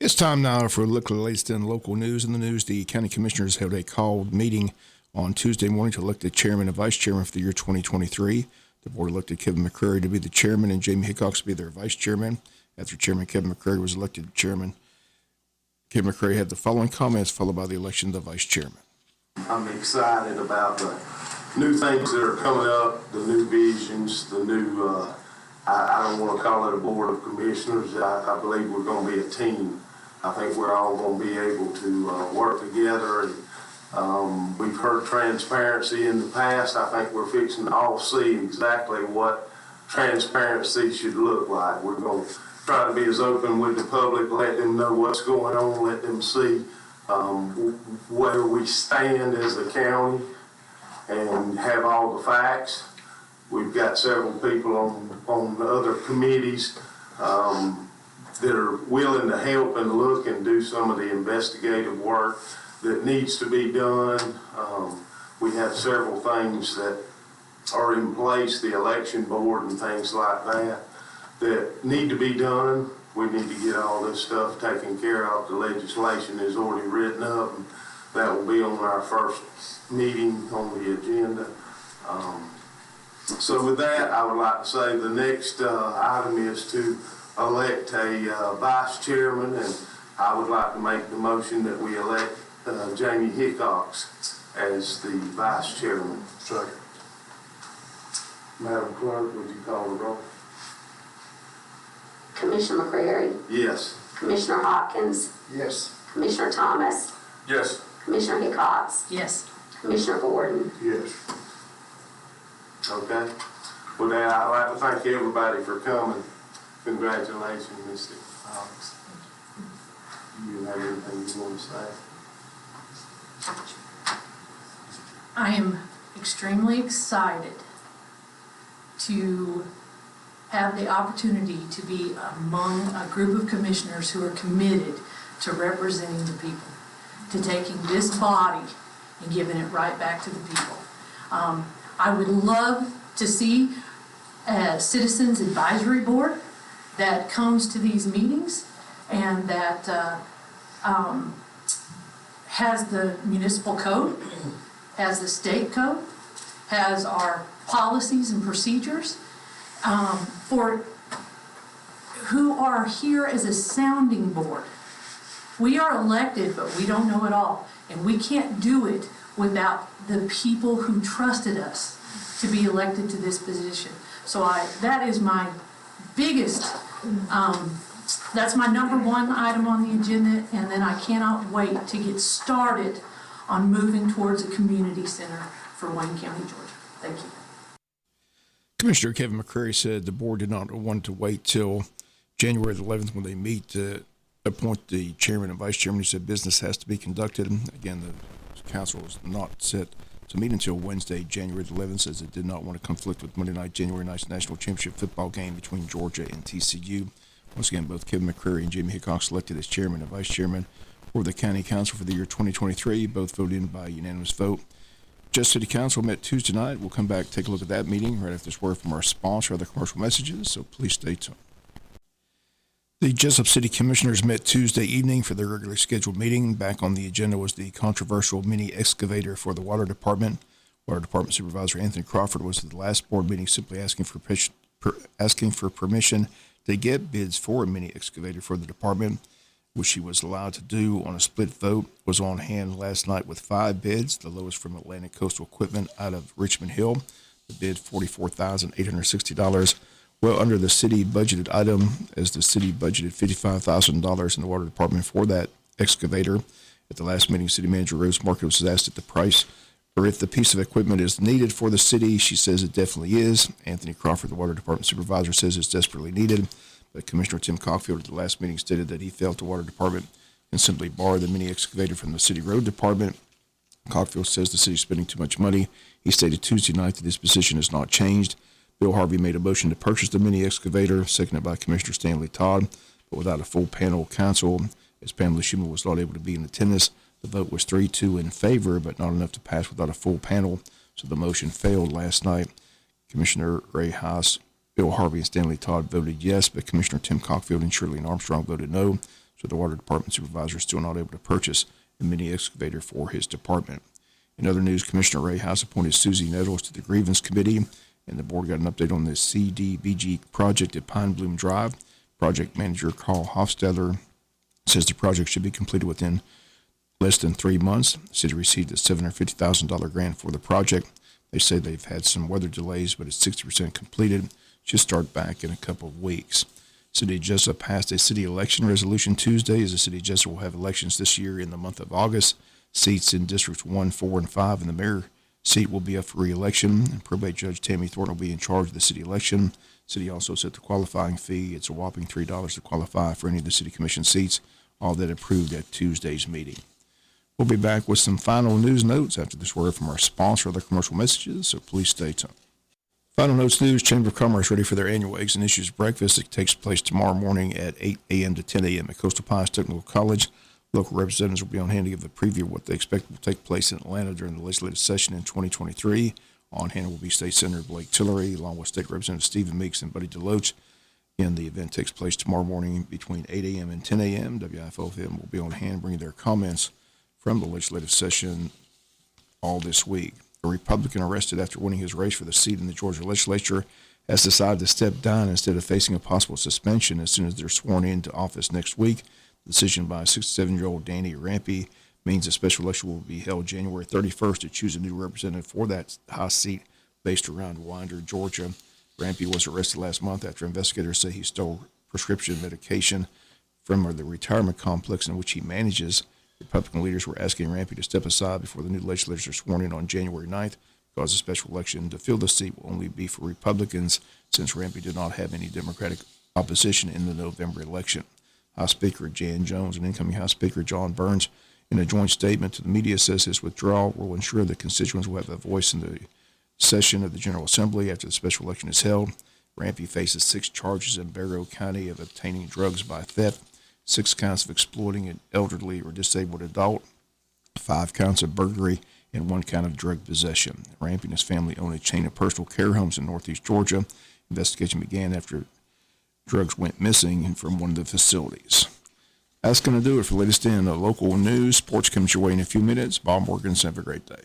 It's time now for a look at the latest in local news. In the news, the county commissioners held a called meeting on Tuesday morning to elect the chairman and vice chairman for the year 2023. The board elected Kevin McCrary to be the chairman and Jamie Hickox to be their vice chairman. After Chairman Kevin McCrary was elected chairman, Kevin McCrary had the following comments, followed by the election of the vice chairman. I'm excited about the new things that are coming up, the new visions, the new, I don't want to call it a board of commissioners. I believe we're going to be a team. I think we're all going to be able to work together. And we've heard transparency in the past. I think we're fixing to all see exactly what transparency should look like. We're going to try to be as open with the public, let them know what's going on, let them see where we stand as a county and have all the facts. We've got several people on the other committees that are willing to help and look and do some of the investigative work that needs to be done. We have several things that are in place, the election board and things like that, that need to be done. We need to get all this stuff taken care of. The legislation is already written up, and that will be on our first meeting on the agenda. So with that, I would like to say the next item is to elect a vice chairman, and I would like to make the motion that we elect Jamie Hickox as the vice chairman. Second. Madam Clerk, would you call the roll? Commissioner McCrary, Yes. Commissioner Hopkins, Yes. Commissioner Thomas, Yes. Commissioner Hickox, Yes. Commissioner Gordon. Yes. Okay. With that, I'd like to thank everybody for coming. Congratulations, Mr. Hawks. Do you have anything you want to say? I am extremely excited to have the opportunity to be among a group of commissioners who are committed to representing the people, to taking this body and giving it right back to the people. I would love to see a citizens advisory board that comes to these meetings and that has the municipal code, has the state code, has our policies and procedures, for who are here as a sounding board. We are elected, but we don't know it all. And we can't do it without the people who trusted us to be elected to this position. So that is my biggest, that's my number one item on the agenda, and then I cannot wait to get started on moving towards a community center for Wayne County, Georgia. Thank you. Commissioner Kevin McCrary said the board did not want to wait till January the 11th when they meet to appoint the chairman and vice chairman. He said business has to be conducted. Again, the council was not set to meet until Wednesday, January the 11th, says it did not want to conflict with Monday night, January 9th national championship football game between Georgia and TCU. Once again, both Kevin McCrary and Jamie Hickox elected as chairman and vice chairman for the county council for the year 2023, both voted in by unanimous vote. Jesup City Council met Tuesday night. We'll come back, take a look at that meeting right after this word from our sponsor, other commercial messages, so please stay tuned. The Jesup City Commissioners met Tuesday evening for their regularly scheduled meeting. Back on the agenda was the controversial mini excavator for the Water Department. Water Department Supervisor Anthony Crawford was at the last board meeting simply asking for permission to get bids for a mini excavator for the department, which he was allowed to do on a split vote. Was on hand last night with 5 bids, the lowest from Atlantic Coastal Equipment out of Richmond Hill. The bid $44,860, well under the city budgeted item, as the city budgeted $55,000 in the water department for that excavator. At the last meeting, City Manager Rose Marcus was asked if the price or if the piece of equipment is needed for the city. She says it definitely is. Anthony Crawford, the water department supervisor, says it's desperately needed. But Commissioner Tim Cockfield at the last meeting stated that he felt the water department can simply borrow the mini excavator from the city road department. Cockfield says the city is spending too much money. He stated Tuesday night that his position has not changed. Bill Harvey made a motion to purchase the mini excavator, seconded by Commissioner Stanley Todd, but without a full panel council, as Pamela Schumer was not able to be in attendance. The vote was 3-2 in favor, but not enough to pass without a full panel, so the motion failed last night. Commissioner Ray Haas, Bill Harvey, and Stanley Todd voted yes, but Commissioner Tim Cockfield and Shirley Armstrong voted no. So So the water department supervisor is still not able to purchase a mini excavator for his department. In other news, Commissioner Ray House appointed Susie Nettles to the Grievance Committee, and the board got an update on the CDBG project at Pine Bloom Drive. Project manager Carl Hofstadler says the project should be completed within less than 3 months. The city received a $750,000 grant for the project. They say they've had some weather delays, but it's 60% completed. Should start back in a couple of weeks. City of Jesup passed a city election resolution Tuesday, as the city of Jesup will have elections this year in the month of August. Seats in Districts 1, 4, and 5 in the mayor seat will be up for re-election, and probate judge Tammy Thornton will be in charge of the city election. City also set the qualifying fee. It's a whopping $3 to qualify for any of the city commission seats, all that approved at Tuesday's meeting. We'll be back with some final news notes after this word from our sponsor, other commercial messages, so please stay tuned. Final notes news, Chamber of Commerce ready for their annual Eggs and Issues breakfast. It takes place tomorrow morning at 8 a.m. to 10 a.m. at Coastal Pines Technical College. Local representatives will be on hand to give the preview of what they expect will take place in Atlanta during the legislative session in 2023. On hand will be State Senator Blake Tillery, along with State Representative Stephen Meeks and Buddy DeLoach. Again, the event takes place tomorrow morning between 8 a.m. and 10 a.m. WIFOFM will be on hand bringing their comments from the legislative session all this week. A Republican arrested after winning his race for the seat in the Georgia legislature has decided to step down instead of facing a possible suspension as soon as they're sworn into office next week. The decision by 67-year-old Danny Rampey means a special election will be held January 31st to choose a new representative for that House seat based around Winder, Georgia. Rampey was arrested last month after investigators say he stole prescription medication from the retirement complex in which he manages. Republican leaders were asking Rampey to step aside before the new legislators are sworn in on January 9th, because the special election to fill the seat will only be for Republicans, since Rampey did not have any Democratic opposition in the November election. House Speaker Jan Jones and incoming House Speaker John Burns, in a joint statement to the media, says his withdrawal will ensure that constituents will have a voice in the session of the General Assembly after the special election is held. Rampey faces 6 charges in Barrow County of obtaining drugs by theft, 6 counts of exploiting an elderly or disabled adult, 5 counts of burglary, and 1 count of drug possession. Rampey and his family own a chain of personal care homes in northeast Georgia. Investigation began after drugs went missing from one of the facilities. That's going to do it for the latest in local news. Sports comes your way in a few minutes. Bob Morgan, have a great day.